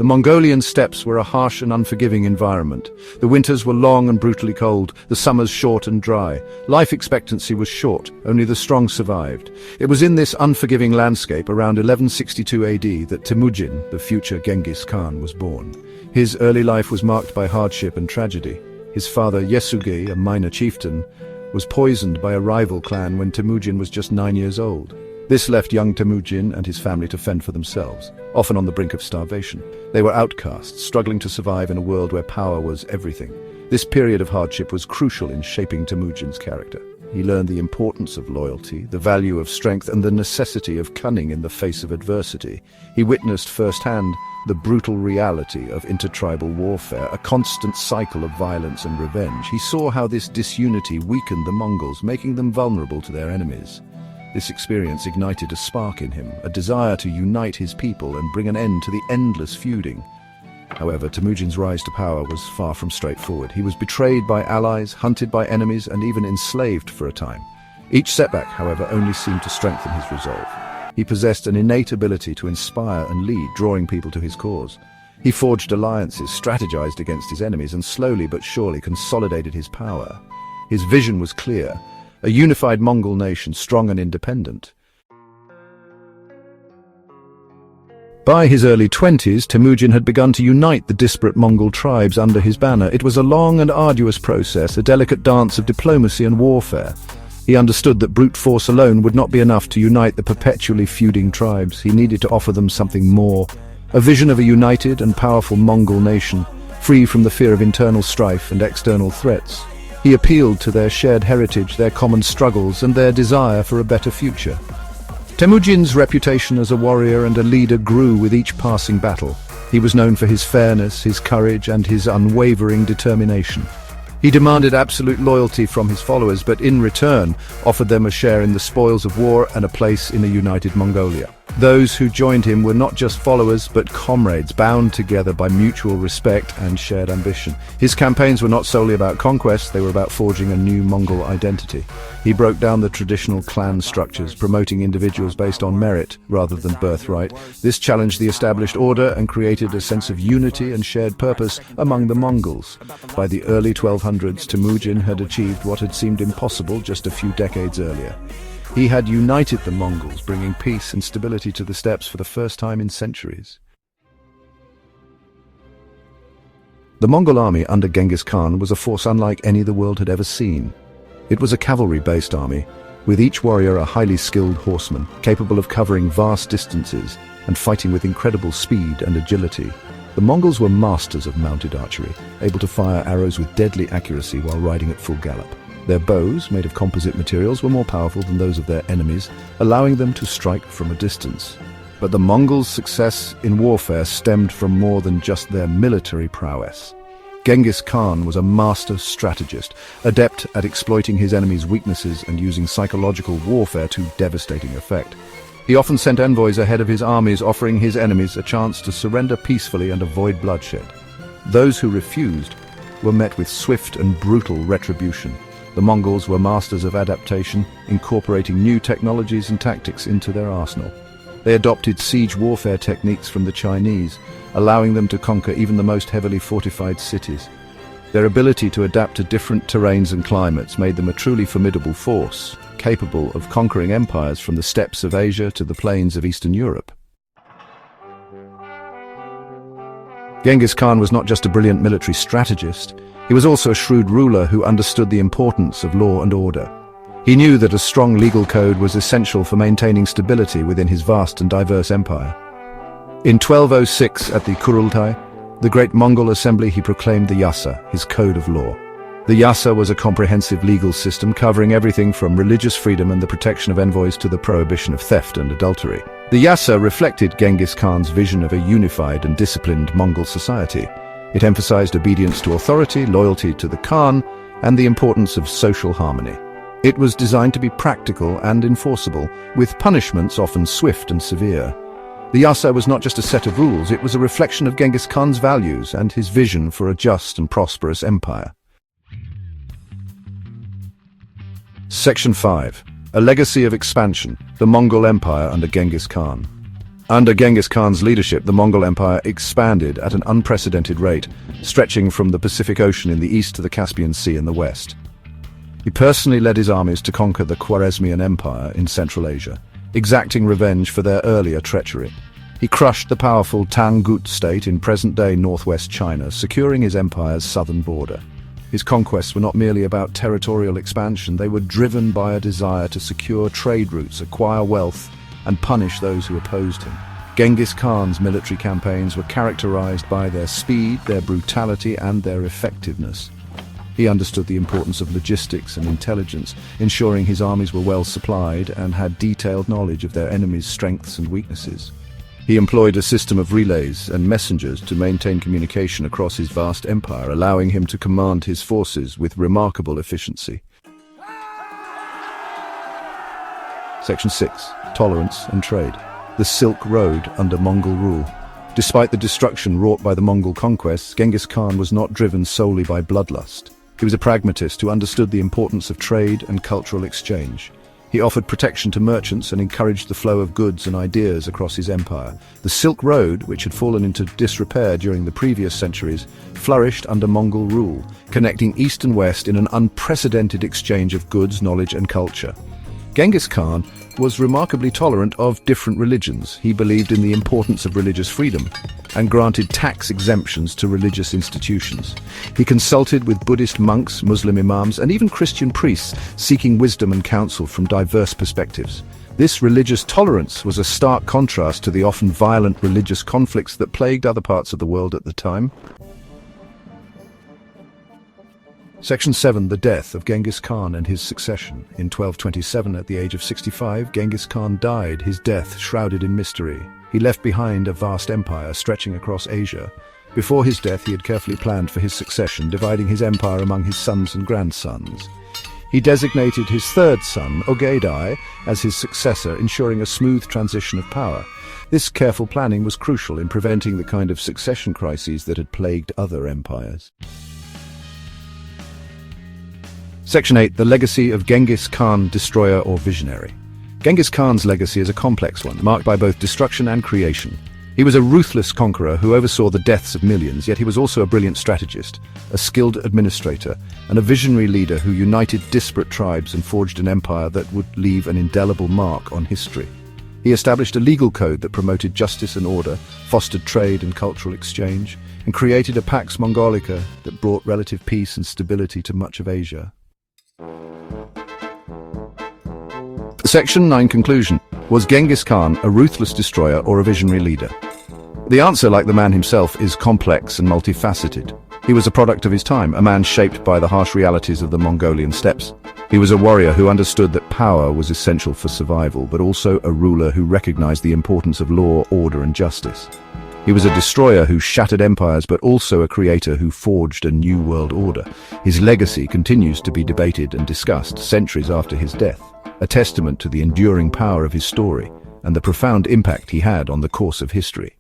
The Mongolian steppes were a harsh and unforgiving environment. The winters were long and brutally cold, the summers short and dry. Life expectancy was short, only the strong survived. It was in this unforgiving landscape around 1162 AD that Temujin, the future Genghis Khan, was born. His early life was marked by hardship and tragedy. His father, Yesuge, a minor chieftain, was poisoned by a rival clan when Temujin was just 9 years old. This left young Temujin and his family to fend for themselves, often on the brink of starvation. They were outcasts, struggling to survive in a world where power was everything. This period of hardship was crucial in shaping Temujin's character. He learned the importance of loyalty, the value of strength, and the necessity of cunning in the face of adversity. He witnessed firsthand the brutal reality of intertribal warfare, a constant cycle of violence and revenge. He saw how this disunity weakened the Mongols, making them vulnerable to their enemies. This experience ignited a spark in him, a desire to unite his people and bring an end to the endless feuding. However, Temujin's rise to power was far from straightforward. He was betrayed by allies, hunted by enemies, and even enslaved for a time. Each setback, however, only seemed to strengthen his resolve. He possessed an innate ability to inspire and lead, drawing people to his cause. He forged alliances, strategized against his enemies, and slowly but surely consolidated his power. His vision was clear: a unified Mongol nation, strong and independent. By his early 20s, Temujin had begun to unite the disparate Mongol tribes under his banner. It was a long and arduous process, a delicate dance of diplomacy and warfare. He understood that brute force alone would not be enough to unite the perpetually feuding tribes. He needed to offer them something more, a vision of a united and powerful Mongol nation, free from the fear of internal strife and external threats. He appealed to their shared heritage, their common struggles, and their desire for a better future. Temujin's reputation as a warrior and a leader grew with each passing battle. He was known for his fairness, his courage, and his unwavering determination. He demanded absolute loyalty from his followers, but in return offered them a share in the spoils of war and a place in a united Mongolia. Those who joined him were not just followers, but comrades, bound together by mutual respect and shared ambition. His campaigns were not solely about conquest, they were about forging a new Mongol identity. He broke down the traditional clan structures, promoting individuals based on merit rather than birthright. This challenged the established order and created a sense of unity and shared purpose among the Mongols. By the early 1200s, Temujin had achieved what had seemed impossible just a few decades earlier. He had united the Mongols, bringing peace and stability to the steppes for the first time in centuries. The Mongol army under Genghis Khan was a force unlike any the world had ever seen. It was a cavalry-based army, with each warrior a highly skilled horseman, capable of covering vast distances and fighting with incredible speed and agility. The Mongols were masters of mounted archery, able to fire arrows with deadly accuracy while riding at full gallop. Their bows, made of composite materials, were more powerful than those of their enemies, allowing them to strike from a distance. But the Mongols' success in warfare stemmed from more than just their military prowess. Genghis Khan was a master strategist, adept at exploiting his enemies' weaknesses and using psychological warfare to devastating effect. He often sent envoys ahead of his armies, offering his enemies a chance to surrender peacefully and avoid bloodshed. Those who refused were met with swift and brutal retribution. The Mongols were masters of adaptation, incorporating new technologies and tactics into their arsenal. They adopted siege warfare techniques from the Chinese, allowing them to conquer even the most heavily fortified cities. Their ability to adapt to different terrains and climates made them a truly formidable force, capable of conquering empires from the steppes of Asia to the plains of Eastern Europe. Genghis Khan was not just a brilliant military strategist, he was also a shrewd ruler who understood the importance of law and order. He knew that a strong legal code was essential for maintaining stability within his vast and diverse empire. In 1206, at the Kurultai, the great Mongol assembly, he proclaimed the Yasa, his code of law. The Yasa was a comprehensive legal system covering everything from religious freedom and the protection of envoys to the prohibition of theft and adultery. The Yasa reflected Genghis Khan's vision of a unified and disciplined Mongol society. It emphasized obedience to authority, loyalty to the Khan, and the importance of social harmony. It was designed to be practical and enforceable, with punishments often swift and severe. The Yasa was not just a set of rules, it was a reflection of Genghis Khan's values and his vision for a just and prosperous empire. Section 5. A legacy of expansion, the Mongol Empire under Genghis Khan. Under Genghis Khan's leadership, the Mongol Empire expanded at an unprecedented rate, stretching from the Pacific Ocean in the east to the Caspian Sea in the west. He personally led his armies to conquer the Khwarezmian Empire in Central Asia, exacting revenge for their earlier treachery. He crushed the powerful Tangut state in present-day northwest China, securing his empire's southern border. His conquests were not merely about territorial expansion, they were driven by a desire to secure trade routes, acquire wealth, and punish those who opposed him. Genghis Khan's military campaigns were characterized by their speed, their brutality, and their effectiveness. He understood the importance of logistics and intelligence, ensuring his armies were well supplied and had detailed knowledge of their enemies' strengths and weaknesses. He employed a system of relays and messengers to maintain communication across his vast empire, allowing him to command his forces with remarkable efficiency. Section 6. Tolerance and Trade. The Silk Road under Mongol rule. Despite the destruction wrought by the Mongol conquests, Genghis Khan was not driven solely by bloodlust. He was a pragmatist who understood the importance of trade and cultural exchange. He offered protection to merchants and encouraged the flow of goods and ideas across his empire. The Silk Road, which had fallen into disrepair during the previous centuries, flourished under Mongol rule, connecting east and west in an unprecedented exchange of goods, knowledge, and culture. Genghis Khan was remarkably tolerant of different religions. He believed in the importance of religious freedom and granted tax exemptions to religious institutions. He consulted with Buddhist monks, Muslim imams, and even Christian priests, seeking wisdom and counsel from diverse perspectives. This religious tolerance was a stark contrast to the often violent religious conflicts that plagued other parts of the world at the time. Section 7. The death of Genghis Khan and his succession. In 1227, at the age of 65, Genghis Khan died, his death shrouded in mystery. He left behind a vast empire stretching across Asia. Before his death, he had carefully planned for his succession, dividing his empire among his sons and grandsons. He designated his third son, Ogedai, as his successor, ensuring a smooth transition of power. This careful planning was crucial in preventing the kind of succession crises that had plagued other empires. Section 8. The legacy of Genghis Khan, destroyer or visionary. Genghis Khan's legacy is a complex one, marked by both destruction and creation. He was a ruthless conqueror who oversaw the deaths of millions, yet he was also a brilliant strategist, a skilled administrator, and a visionary leader who united disparate tribes and forged an empire that would leave an indelible mark on history. He established a legal code that promoted justice and order, fostered trade and cultural exchange, and created a Pax Mongolica that brought relative peace and stability to much of Asia. Section 9. Conclusion. Was Genghis Khan a ruthless destroyer or a visionary leader? The answer, like the man himself, is complex and multifaceted. He was a product of his time, a man shaped by the harsh realities of the Mongolian steppes. He was a warrior who understood that power was essential for survival, but also a ruler who recognized the importance of law, order, and justice. He was a destroyer who shattered empires, but also a creator who forged a new world order. His legacy continues to be debated and discussed centuries after his death, a testament to the enduring power of his story and the profound impact he had on the course of history.